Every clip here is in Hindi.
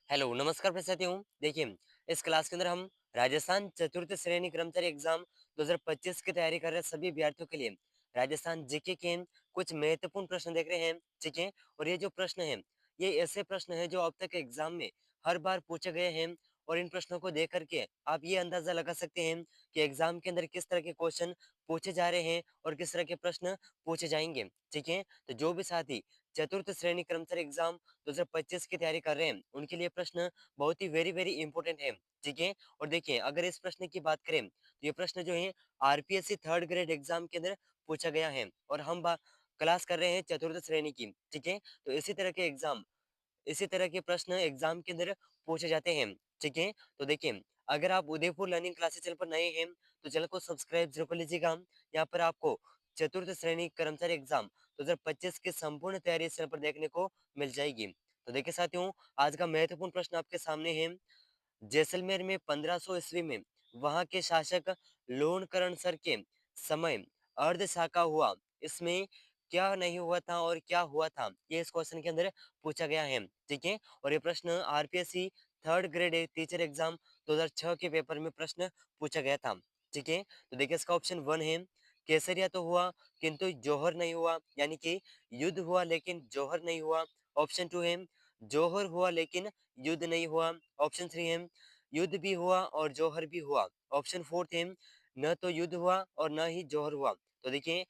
हेलो, नमस्कार प्रस्तुति हूँ। देखिए, इस क्लास के अंदर हम राजस्थान चतुर्थ श्रेणी कर्मचारी एग्जाम 2025 की तैयारी कर रहे सभी अभ्यर्थियों के लिए राजस्थान जीके के कुछ महत्वपूर्ण प्रश्न देख रहे हैं, ठीक है? और ये जो प्रश्न हैं, ये ऐसे प्रश्न हैं जो अब तक एग्जाम में हर बार पूछे गए हैं और इन प्रश्नों को देख करके आप ये अंदाजा लगा सकते हैं कि एग्जाम के अंदर किस तरह के क्वेश्चन पूछे जा रहे हैं और किस तरह के प्रश्न पूछे जाएंगे, ठीक है? तो जो भी साथी चतुर्थ श्रेणी कर्मचारी एग्जाम 2025 की तैयारी कर रहे हैं, उनके लिए प्रश्न बहुत ही वेरी इंपॉर्टेंट है, ठीक है? और देखिए, अगर इस प्रश्न की बात करें, तो ये प्रश्न जो है आरपीएससी थर्ड ग्रेड एग्जाम के अंदर पूछा गया है और हम क्लास कर रहे हैं चतुर्थ श्रेणी की, ठीक है? तो इसी तरह के प्रश्न एग्जाम के अंदर पूछे जाते हैं, ठीक है? तो देखिए, अगर आप उदयपुर लर्निंग क्लासेस चैनल पर नए हैं, तो चैनल को सब्सक्राइब जरूर कर लीजिएगा। यहाँ पर आपको चतुर्थ श्रेणी कर्मचारी एग्जाम 2025 की संपूर्ण तैयारी इस चैनल पर देखने को मिल जाएगी। तो देखिए साथियों, आज का महत्वपूर्ण प्रश्न आपके सामने है। जैसलमेर में 1500 ईस्वी में वहां के शासक लोणकरण सर के समय अर्धशाका हुआ, इसमें क्या नहीं हुआ था और क्या हुआ था, ये इस क्वेश्चन के अंदर पूछा गया है, ठीक है? और ये प्रश्न RPSC third grade teacher exam 2006 के पेपर में प्रश्न पूछा गया था, ठीक है? तो देखिए, इसका ऑप्शन वन है केसरिया तो हुआ किंतु जौहर नहीं हुआ, यानी कि युद्ध हुआ लेकिन जौहर नहीं हुआ। ऑप्शन टू है जौहर हुआ लेकिन युद्ध नहीं हुआ। ऑप्शन थ्री है युद्ध भी हुआ और जौहर भी हुआ। ऑप्शन फोर्थ है न तो युद्ध हुआ और न ही जौहर हुआ। तो देखिए,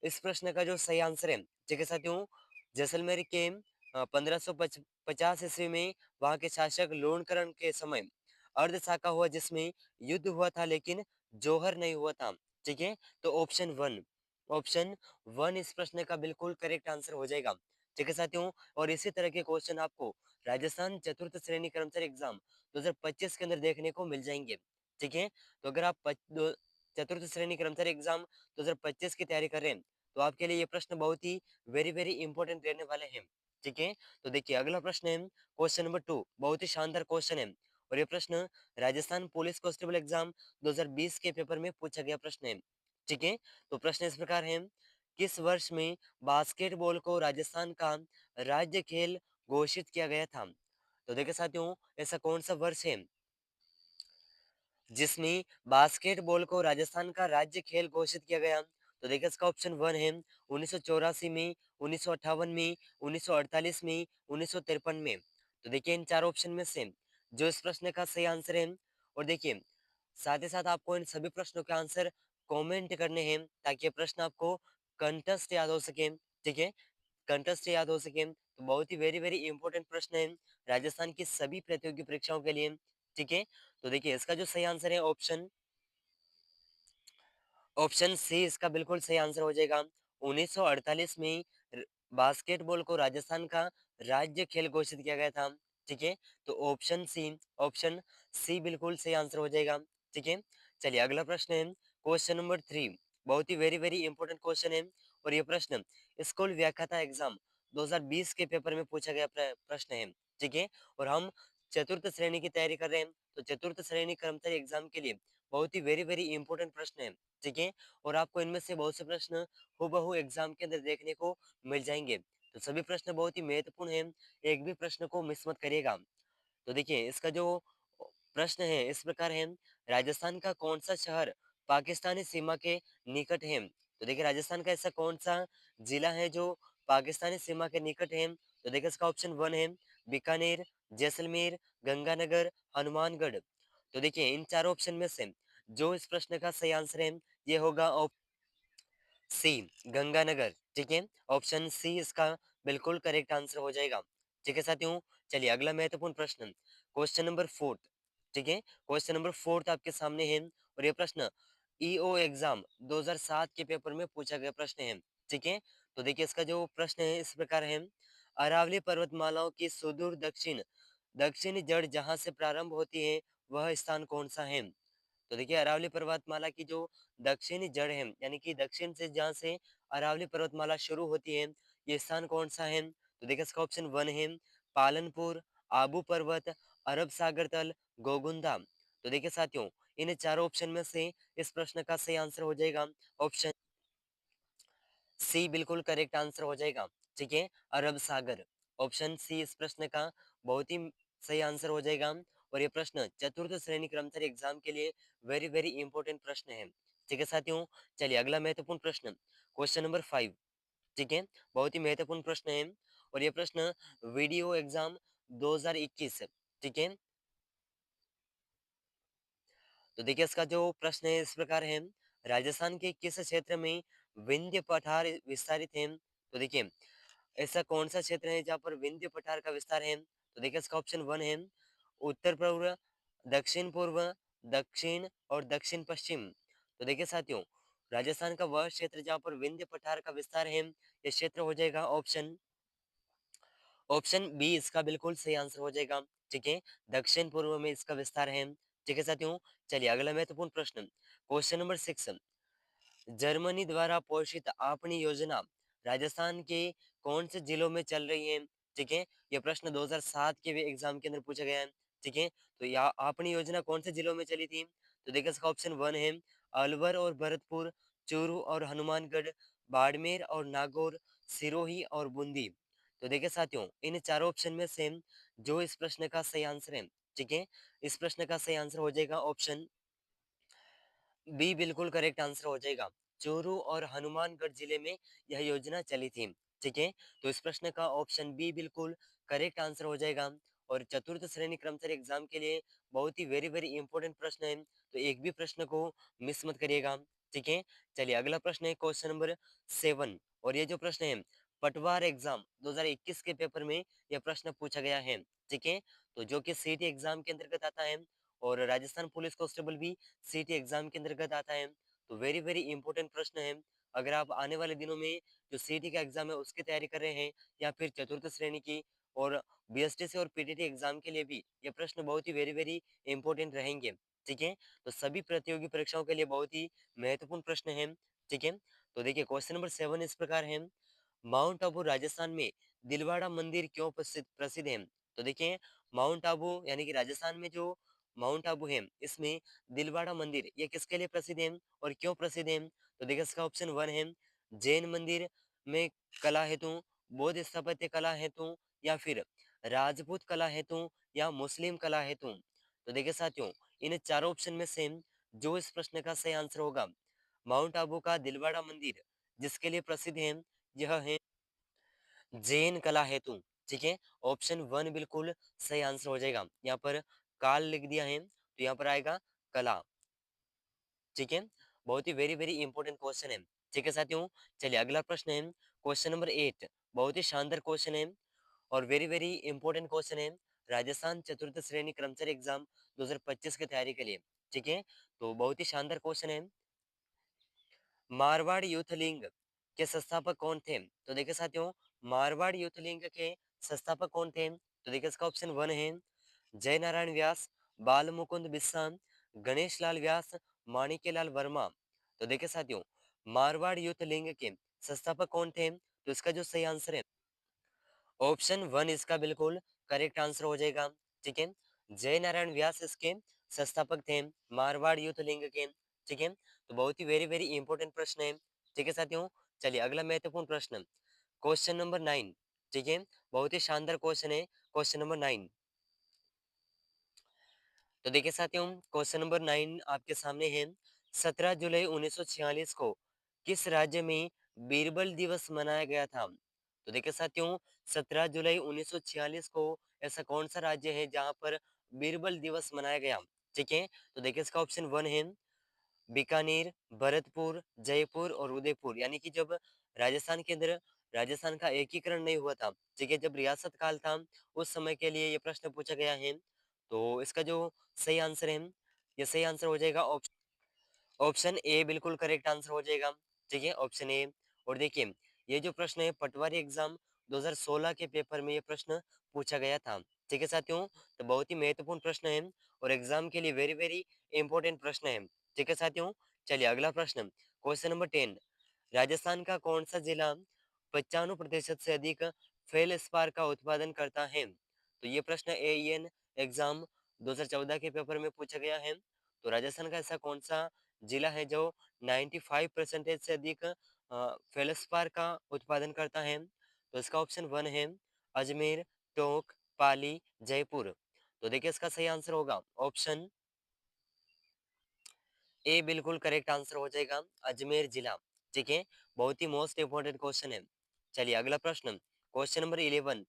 इस प्रश्न का जो सही आंसर है, ठीक है साथियों, जैसलमेर के 1550 ईस्वी में वहां के शासक लोणकरण के समय अर्धशाका हुआ, जिसमें युद्ध हुआ था लेकिन जौहर नहीं हुआ था, ठीक है? तो ऑप्शन वन इस प्रश्न का बिल्कुल करेक्ट आंसर हो जाएगा, ठीक है साथियों? और इसी तरह के क्वेश्चन आपको राजस्थान चतुर्थ श्रेणी कर्मचारी एग्जाम 2025 के अंदर देखने को मिल जाएंगे, ठीक है? तो अगर आप चतुर्थ श्रेणी कर्मचारी एग्जाम 2025 की तैयारी कर रहे हैं, तो आपके लिए ये प्रश्न बहुत ही वेरी इंपॉर्टेंट रहने वाले हैं, ठीक है? तो देखिए, अगला प्रश्न है क्वेश्चन नंबर टू, बहुत ही शानदार क्वेश्चन है और ये प्रश्न राजस्थान पुलिस कांस्टेबल एग्जाम 2020 के पेपर में पूछा गया प्रश्न है, ठीक है? तो प्रश्न इस प्रकार है, किस वर्ष में बास्केटबॉल को राजस्थान का राज्य खेल घोषित किया गया था? तो देखिए साथियों, ऐसा कौन सा वर्ष है जिसमें बास्केटबॉल को राजस्थान का राज्य खेल घोषित किया गया? तो देखिए, इसका ऑप्शन वन है 1984 में, 1958 में, 1948 में, 1953 में। तो देखिए, इन चार ऑप्शन में से जो इस प्रश्न का सही आंसर है, और देखिए साथ ही साथ आपको इन सभी प्रश्नों के आंसर कमेंट करने हैं ताकि ये प्रश्न आपको कंटेस्ट याद हो सके, ठीक है? कंटेस्ट याद हो सके, तो बहुत ही वेरी इंपॉर्टेंट प्रश्न है राजस्थान की सभी प्रतियोगी परीक्षाओं के लिए, ठीक है? तो देखिए, इसका जो सही आंसर है ऑप्शन सी इसका बिल्कुल सही आंसर हो जाएगा। 1948 में र बास्केटबॉल को राजस्थान का राज्य खेल घोषित किया गया था, ठीक है? तो ऑप्शन सी बिल्कुल सही आंसर हो जाएगा, ठीक है? चलिए, अगला प्रश्न है क्वेश्चन नंबर 3, बहुत ही वेरी इंपॉर्टेंट क्वेश्चन है और ये प्रश्न स्कूल व्याख्याता एग्जाम 2020 के पेपर में पूछा गया प्रश्न है, ठीक है? और हम चतुर्थ श्रेणी की तैयारी कर रहे हैं, तो चतुर्थ श्रेणी कर्मचारी एग्जाम के लिए बहुत ही वेरी इंपॉर्टेंट प्रश्न है, ठीक है? और आपको इनमें से बहुत से प्रश्न हूबहू एग्जाम के अंदर देखने को मिल जाएंगे। तो सभी प्रश्न बहुत ही महत्वपूर्ण हैं, एक भी प्रश्न को मिस मत करिएगा। तो देखिए, इसका जो प्रश्न है इस प्रकार है, राजस्थान का कौन सा शहर पाकिस्तानी सीमा के निकट है? तो देखिए, राजस्थान का ऐसा कौन सा जिला है जो पाकिस्तानी सीमा के निकट है? तो देखिए, इसका ऑप्शन वन है बीकानेर, जैसलमेर, गंगानगर, हनुमानगढ़। तो देखिए, इन चारों ऑप्शन में से जो इस प्रश्न का सही आंसर है, ये होगा सी, गंगानगर, ठीक है? ऑप्शन सी इसका बिल्कुल करेक्ट आंसर हो जाएगा, ठीक है साथियों? चलिए, अगला महत्वपूर्ण प्रश्न क्वेश्चन नंबर फोर्थ, ठीक है? क्वेश्चन नंबर फोर्थ आपके सामने है और ये प्रश्न ईओ एग्जाम 2007 के पेपर में पूछा गया प्रश्न है, ठीक है? तो देखिए, इसका जो प्रश्न है इस प्रकार है, अरावली पर्वतमालाओं की सुदूर दक्षिणी जड़ जहां से प्रारंभ होती है, वह स्थान कौन सा है? तो देखिए, अरावली पर्वतमाला की जो दक्षिणी जड़ है, यानी कि दक्षिण से जहाँ से अरावली पर्वतमाला शुरू होती है, ये स्थान कौन सा है? तो देखिए, इसका ऑप्शन वन है पालनपुर, आबू पर्वत, अरब सागर तल, गोगुंदा। तो देखिए साथियों, इन चारों ऑप्शन में से इस प्रश्न का सही आंसर हो जाएगा ऑप्शन सी, बिल्कुल करेक्ट आंसर हो जाएगा, ठीक है? अरब सागर। ऑप्शन सी इस प्रश्न का बहुत ही सही आंसर हो जाएगा। और ये प्रश्न चतुर्थ श्रेणी कर्मचारी एग्जाम के लिए वेरी वेरी इंपॉर्टेंट प्रश्न है। ठीक है साथियों, चलिए अगला महत्वपूर्ण प्रश्न, क्वेश्चन नंबर 5। ठीक है, बहुत ही महत्वपूर्ण प्रश्न है और ये प्रश्न वीडियो एग्जाम 2021। ठीक है, तो देखिए इसका जो प्रश्न है इस प्रकार है, राजस्थान के किस क्षेत्र में विंध्य पठार विस्तारित है? तो देखिए ऐसा कौन सा क्षेत्र है जहाँ पर विंध्य पठार का विस्तार है? तो देखिए इसका ऑप्शन 1 है उत्तर पूर्व, दक्षिण पूर्व, दक्षिण और दक्षिण पश्चिम। तो देखिए साथियों, राजस्थान का वह क्षेत्र जहाँ पर विंध्य पठार का विस्तार है, ये क्षेत्र हो जाएगा ऑप्शन ऑप्शन बी, इसका बिल्कुल सही आंसर हो जाएगा। ठीक है, दक्षिण पूर्व में इसका विस्तार है। ठीक है साथियों, चलिए अगला महत्वपूर्ण प्रश्न, क्वेश्चन नंबर 6। जर्मनी द्वारा पोषित आपनी योजना राजस्थान के कौन से जिलों में चल रही है? ठीक है, ये प्रश्न 2007 के भी एग्जाम के अंदर पूछा गया है। ठीक है, तो यह आपनी योजना कौन से जिलों में चली थी? तो देखिए इसका ऑप्शन 1 है अलवर और भरतपुर, चूरू और हनुमानगढ़, बाड़मेर और नागौर, सिरोही और बूंदी। तो देखिए साथियों, इन चारों ऑप्शन में से जो इस प्रश्न का सही आंसर है, ठीक है, इस प्रश्न का सही आंसर हो जाएगा ऑप्शन बी, बिल्कुल करेक्ट आंसर हो जाएगा। चूरू और हनुमानगढ़ जिले में यह योजना चली थी। ठीक है, तो इस प्रश्न का ऑप्शन बी बिल्कुल करेक्ट आंसर हो जाएगा। और चतुर्थ श्रेणी कर्मचारी एग्जाम के लिए बहुत ही वेरी वेरी इंपॉर्टेंट प्रश्न है, तो एक भी प्रश्न को मिस मत करिएगा। ठीक है, चलिए अगला प्रश्न है क्वेश्चन नंबर 7। और ये जो प्रश्न है पटवार एग्जाम 2021 के पेपर में यह प्रश्न पूछा गया है। ठीक है, तो जो कि सीटी एग्जाम के अंतर्गत आता है और राजस्थान पुलिस कांस्टेबल भी सीटी एग्जाम के अंतर्गत आता है। तो वेरी वेरी इंपॉर्टेंट प्रश्न है। अगर आप आने वाले दिनों में जो सीटी का एग्जाम है उसकी तैयारी कर रहे हैं या फिर चतुर्थ श्रेणी की और बीएसटीसी और पीटीटी एग्जाम के लिए भी ये प्रश्न बहुत ही वेरी वेरी इंपॉर्टेंट रहेंगे। ठीक है, तो सभी प्रतियोगी परीक्षाओं के लिए बहुत ही महत्वपूर्ण प्रश्न है। ठीक है, तो देखिए क्वेश्चन नंबर 7 इस प्रकार है, माउंट आबू राजस्थान में दिलवाड़ा मंदिर क्यों प्रसिद्ध प्रसिद्ध है? तो देखिए माउंट आबू यानी कि राजस्थान में जो माउंट आबू है इसमें दिलवाड़ा मंदिर ये किसके लिए प्रसिद्ध है और क्यों प्रसिद्ध है? तो देखिए इसका ऑप्शन 1 है जैन मंदिर में कला हेतु, बौद्ध स्थापत्य कला हेतु या फिर राजपूत कला हेतु या मुस्लिम कला हेतु। तो देखिए साथियों, इन चारों ऑप्शन में से जो इस प्रश्न का सही आंसर होगा, माउंट आबू का दिलवाड़ा मंदिर जिसके लिए प्रसिद्ध है, यह है जैन कला हेतु। ठीक है, ऑप्शन 1 बिल्कुल सही आंसर हो जाएगा। यहाँ पर काल लिख दिया है तो यहाँ पर आएगा कला। ठीक है, बहुत ही वेरी वेरी इंपॉर्टेंट क्वेश्चन है। ठीक है साथियों, चलिए अगला प्रश्न है क्वेश्चन नंबर 8। बहुत ही शानदार क्वेश्चन है और वेरी वेरी इंपॉर्टेंट क्वेश्चन है राजस्थान चतुर्थ श्रेणी कर्मचारी एग्जाम 2025 की तैयारी के लिए। ठीक है, तो बहुत ही शानदार क्वेश्चन है, मारवाड़ यूथ लीग के संस्थापक कौन थे? तो देखिए साथियों, मारवाड़ यूथ लीग के संस्थापक कौन थे? तो देखिए इसका ऑप्शन 1 है जय नारायण व्यास, बाल मुकुंद बिस्सा, गणेश लाल व्यास, माणिक्य लाल वर्मा। तो देखिए साथियों, मारवाड़ यूथ लीग के संस्थापक कौन थे? तो इसका जो सही आंसर है ऑप्शन 1 इसका बिल्कुल करेक्ट आंसर हो जाएगा। ठीक है, जय नारायण व्यास इसके संस्थापक थे मारवाड़ यूथ लिंग के। ठीक है, तो बहुत ही वेरी वेरी इंपॉर्टेंट प्रश्न है। ठीक है साथियों, चलिए अगला महत्वपूर्ण प्रश्न, क्वेश्चन नंबर 9। ठीक है, बहुत ही शानदार क्वेश्चन है, क्वेश्चन नंबर 9। तो देखिए साथियों, क्वेश्चन नंबर 9 आपके सामने है, 17 जुलाई 1946 को किस राज्य में बीरबल दिवस मनाया गया था? तो देखिए साथियों, 17 जुलाई 1946 को ऐसा कौन सा राज्य है जहां पर बीरबल दिवस मनाया गया? ठीक है, तो देखिए इसका ऑप्शन 1 है बीकानेर, भरतपुर, जयपुर और उदयपुर। यानी कि जब राजस्थान के अंदर राजस्थान का एकीकरण नहीं हुआ था, ठीक है, जब रियासत काल था, उस समय के लिए ये प्रश्न पूछा गया है। तो इसका जो सही आंसर है, ये सही आंसर हो जाएगा ऑप्शन ए बिल्कुल करेक्ट आंसर हो जाएगा। ठीक है, ऑप्शन ए। और देखिए ये जो प्रश्न है पटवारी एग्जाम 2016 के पेपर में ये प्रश्न पूछा गया था। ठीक है साथियों, तो बहुत ही महत्वपूर्ण प्रश्न है और एग्जाम के लिए वेरी वेरी इंपॉर्टेंट प्रश्न है। ठीक है साथियों, चलिए अगला प्रश्न, क्वेश्चन नंबर 10। राजस्थान का कौन सा जिला 95% से अधिक फेल स्पार का उत्पादन करता है? तो ये प्रश्न एईएन एग्जाम 2014 के पेपर में पूछा गया है। तो राजस्थान का ऐसा कौन सा जिला है जो 95% से अधिक फेल्सपार का उत्पादन करता है? तो इसका ऑप्शन 1 है अजमेर, टोंक, पाली, जयपुर। तो देखिए इसका सही आंसर होगा ऑप्शन ए बिल्कुल करेक्ट आंसर हो जाएगा अजमेर जिला। ठीक है, बहुत ही मोस्ट इंपोर्टेंट क्वेश्चन है। चलिए अगला प्रश्न, क्वेश्चन नंबर 11,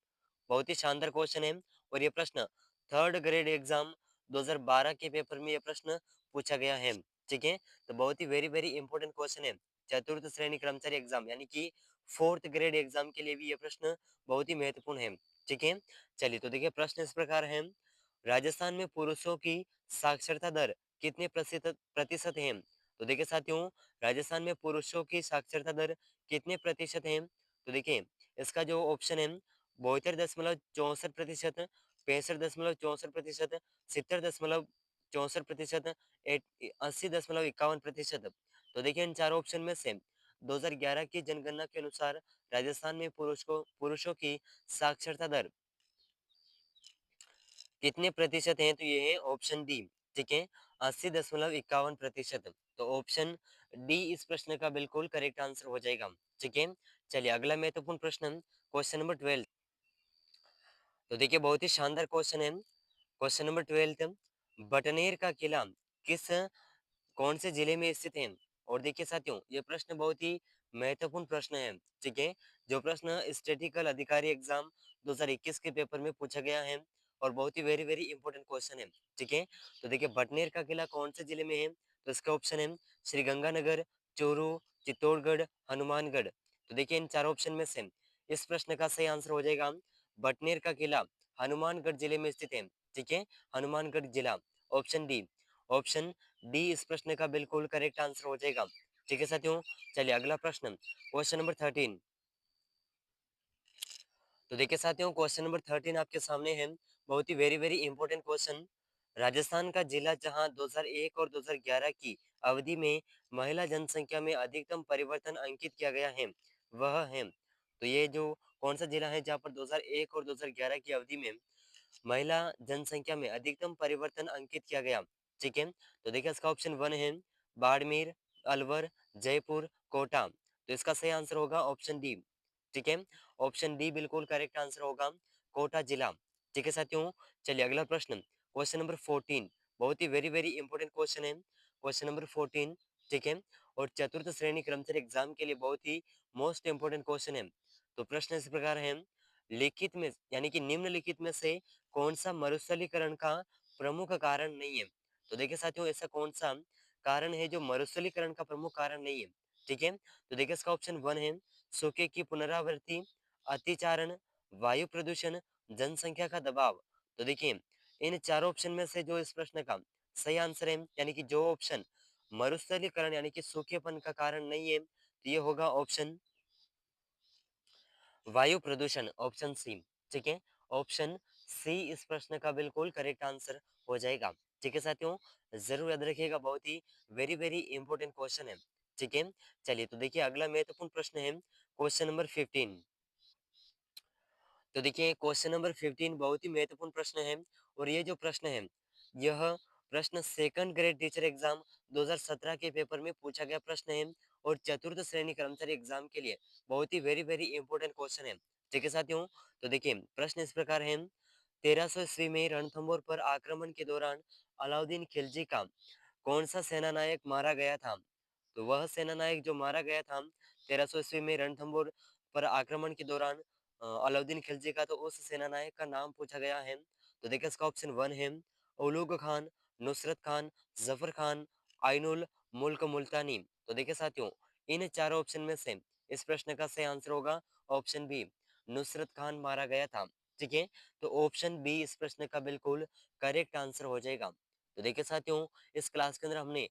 बहुत ही शानदार क्वेश्चन है। और ये प्रश्न थर्ड ग्रेड एग्जाम 2012 के पेपर में ये प्रश्न पूछा गया है। ठीक है, तो बहुत ही वेरी वेरी इंपॉर्टेंट क्वेश्चन है। चतुर्थ श्रेणी कर्मचारी एग्जाम यानी कि फोर्थ ग्रेड एग्जाम के लिए भी ये प्रश्न बहुत ही महत्वपूर्ण है। ठीक है, चलिए तो देखिए प्रश्न इस प्रकार है, राजस्थान में पुरुषों की साक्षरता दर कितने प्रतिशत है? तो देखिए साथियों, राजस्थान में पुरुषों की साक्षरता दर कितने प्रतिशत है? तो देखिए इसका जो ऑप्शन है 72.64%, 65.64%, 70.64%, 80.51%। तो देखिए इन चारों ऑप्शन में से 2011 की जनगणना के अनुसार राजस्थान में पुरुषों की साक्षरता दर कितने प्रतिशत हैं? तो ये है ऑप्शन डी। ठीक है, 80.51%। तो ऑप्शन डी इस प्रश्न का बिल्कुल करेक्ट आंसर हो जाएगा। ठीक है, चलिए अगला महत्वपूर्ण प्रश्न, क्वेश्चन नंबर 12। तो देखिए बहुत ही शानदार क्वेश्चन है। क्वेश्चन नंबर 12, बटनेर का किला किस कौन से जिले में स्थित है? और देखिए साथियों ये प्रश्न बहुत ही महत्वपूर्ण प्रश्न है। ठीक है, जो प्रश्न स्टैटिकल अधिकारी एग्जाम 2021 के पेपर में पूछा गया है और बहुत ही वेरी वेरी इंपॉर्टेंट क्वेश्चन है। ठीक है, तो देखिए बटनेर का किला कौन से जिले में है? तो इसका ऑप्शन है श्री गंगानगर, चूरू, चित्तौड़गढ़, हनुमानगढ़। तो देखिए इन चार ऑप्शन में से इस प्रश्न का सही आंसर हो जाएगा बटनेर का किला हनुमानगढ़ जिले में स्थित है। ठीक है, हनुमानगढ़ जिला, ऑप्शन डी। ऑप्शन डी इस प्रश्न का बिल्कुल करेक्ट आंसर हो जाएगा। ठीक है साथियों, चलिए अगला प्रश्न, क्वेश्चन नंबर 13। तो देखिए साथियों क्वेश्चन नंबर 13 आपके सामने है, बहुत ही very very important question. Rajasthan का जिला जहां 2001 और 2011 की अवधि में महिला जनसंख्या में अधिकतम परिवर्तन अंकित किया गया है, वह है। तो ये जो कौन सा जिला है जहां पर 2001 और 2011 की अवधि में महिला जनसंख्या में अधिकतम परिवर्तन अंकित किया गया? ठीक है, तो देखिए इसका ऑप्शन 1 है बाड़मेर, अलवर, जयपुर, कोटा। तो इसका सही आंसर होगा ऑप्शन डी। ठीक है, ऑप्शन डी बिल्कुल करेक्ट आंसर होगा कोटा जिला। ठीक है साथियों, चलिए अगला प्रश्न, क्वेश्चन नंबर 14, बहुत ही वेरी वेरी इंपॉर्टेंट क्वेश्चन है। क्वेश्चन नंबर 14, ठीक है, और चतुर्थ श्रेणी कर्मचारी एग्जाम के लिए बहुत ही मोस्ट इंपॉर्टेंट क्वेश्चन है। तो प्रश्न इस प्रकार है, लिखित में यानी कि निम्नलिखित में से कौन सा मरुस्थलीकरण का प्रमुख कारण नहीं है? तो देखिए साथियों ऐसा कौन सा कारण है जो मरुस्थलीकरण का प्रमुख कारण नहीं है? ठीक है, तो देखिए इसका ऑप्शन 1 है सूखे की पुनरावृत्ति, अतिचारण, वायु प्रदूषण, जनसंख्या का दबाव। तो देखिए इन चारों ऑप्शन में से जो इस प्रश्न का सही आंसर है यानी कि जो ऑप्शन मरुस्थलीकरण यानी कि सूखेपन का कारण नहीं है, तो ये होगा ऑप्शन वायु प्रदूषण, ऑप्शन सी। ठीक है, ऑप्शन सी इस प्रश्न का बिल्कुल करेक्ट आंसर हो जाएगा। ठीक है साथियों, जरूर याद रखिएगा, बहुत ही वेरी वेरी इंपॉर्टेंट क्वेश्चन है। ठीक है, चलिए तो देखिए अगला महत्वपूर्ण प्रश्न है क्वेश्चन नंबर 15। तो देखिए क्वेश्चन नंबर 15 बहुत ही महत्वपूर्ण प्रश्न है। और ये जो प्रश्न है यह प्रश्न सेकंड ग्रेड टीचर एग्जाम 2017 के पेपर में पूछा गया प्रश्न है और चतुर्थ श्रेणी कर्मचारी एग्जाम के लिए बहुत ही वेरी वेरी इंपॉर्टेंट क्वेश्चन है। ठीक है साथियों, तो देखिए प्रश्न इस प्रकार है, 1300 ईस्वी में रणथंभौर पर आक्रमण के दौरान अलाउद्दीन खिलजी का कौन सा सेना नायक मारा गया था? तो वह सेना नायक जो मारा गया था 1300 ईस्वी में रणथंभौर पर आक्रमण के दौरान अलाउद्दीन खिलजी का, तो उस सेना नायक का नाम पूछा गया है। तो देखिए इसका ऑप्शन 1 है उलूग खान, नुसरत खान, जफर खान, आइनुल मुल्क मुल्तानी। तो देखिए साथियों इन चारों ऑप्शन में से इस प्रश्न का सही आंसर होगा ऑप्शन बी, नुसरत खान मारा गया था। ठीक है, तो ऑप्शन बी इस प्रश्न का बिल्कुल करेक्ट आंसर हो जाएगा। तो देखिए साथियों इस क्लास के अंदर हमने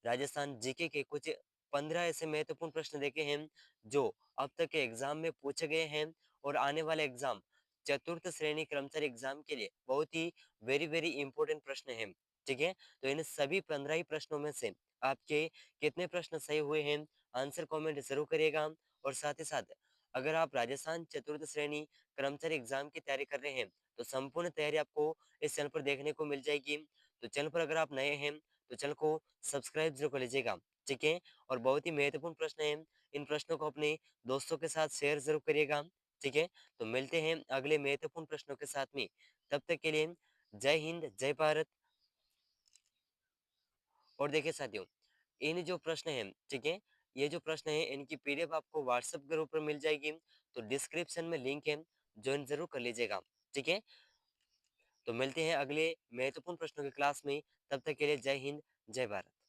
राजस्थान जीके के कुछ 15 ऐसे महत्वपूर्ण प्रश्न देखे हैं जो अब तक के एग्जाम में पूछे गए हैं और आने वाले एग्जाम चतुर्थ श्रेणी कर्मचारी एग्जाम के लिए बहुत ही वेरी वेरी इंपॉर्टेंट प्रश्न हैं। ठीक है, तो इन सभी 15 ही प्रश्नों में से आपके कितने प्रश्न सही हुए हैं, आंसर कमेंट जरूर करिएगा। और साथ ही साथ अगर आप राजस्थान चतुर्थ श्रेणी कर्मचारी एग्जाम की तैयारी कर रहे हैं तो संपूर्ण तैयारी आपको इस चैनल पर देखने को मिल जाएगी। तो चैनल पर अगर आप नए हैं तो चैनल को सब्सक्राइब जरूर कर लीजिएगा। ठीक है, और बहुत ही महत्वपूर्ण प्रश्न है, इन प्रश्नों को अपने दोस्तों के साथ शेयर जरूर करिएगा। ठीक है, तो मिलते हैं अगले महत्वपूर्ण प्रश्नों के साथ में, तब तक के लिए जय हिंद, जय भारत। और देखिए साथियों, इन जो प्रश्न हैं, ठीक है? ये जो प्रश्न हैं, इनकी पीडीएफ आपको व्हाट्सएप ग्रुप पर मिल जाएगी, तो डिस्क्रिप्शन में लिंक है, जॉइन ज़रूर कर लीजिएगा, ठीक है? तो मिलते हैं अगले महत्वपूर्ण प्रश्नों की क्लास में, तब तक के लिए जय हिंद, जय भारत।